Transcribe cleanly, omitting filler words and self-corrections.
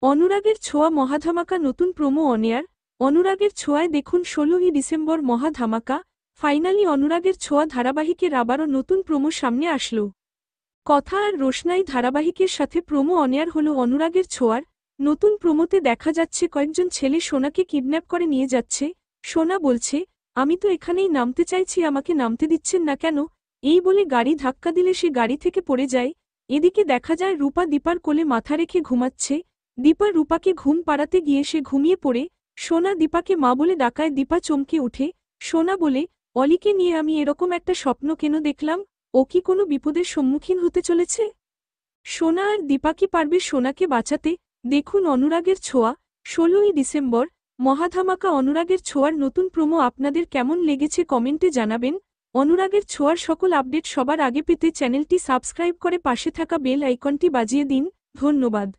অনুরাগের ছোঁয়া মহাধামাকা নতুন প্রোমো অন এয়ার। অনুরাগের ছোঁয়ায় দেখুন ১৬ই ডিসেম্বর মহাধামাকা। ফাইনালি অনুরাগের ছোঁয়া ধারাবাহিকের আবারও নতুন প্রোমো সামনে আসলো। কথা আর রোশনাই ধারাবাহিকের সাথে প্রোমো অন এয়ার হল অনুরাগের ছোঁয়ার। নতুন প্রোমোতে দেখা যাচ্ছে কয়েকজন ছেলে সোনাকে কিডন্যাপ করে নিয়ে যাচ্ছে। সোনা বলছে, আমি তো এখানেই নামতে চাইছি, আমাকে নামতে দিচ্ছেন না কেন? এই বলে গাড়ি ধাক্কা দিলে সে গাড়ি থেকে পড়ে যায়। এদিকে দেখা যায় রূপা দীপার কোলে মাথা রেখে ঘুমাচ্ছে। দীপা রূপাকে ঘুম পাড়াতে গিয়ে সে ঘুমিয়ে পড়ে। সোনা দীপাকে মা বলে ডাকায় দীপা চমকে ওঠে। সোনা বলে, অলিকে নিয়ে আমি এরকম একটা স্বপ্ন কেন দেখলাম? ও কি কোনো বিপদের সম্মুখীন হতে চলেছে? সোনা আর দীপা কি পারবে সোনাকে বাঁচাতে? দেখুন অনুরাগের ছোঁয়া। ১৬ই ডিসেম্বর মহাধামাকা অনুরাগের ছোঁয়ার নতুন প্রোমো আপনাদের কেমন লেগেছে কমেন্টে জানাবেন। অনুরাগের ছোঁয়ার সকল আপডেট সবার আগে পেতে চ্যানেলটি সাবস্ক্রাইব করে পাশে থাকা বেল আইকনটি বাজিয়ে দিন। ধন্যবাদ।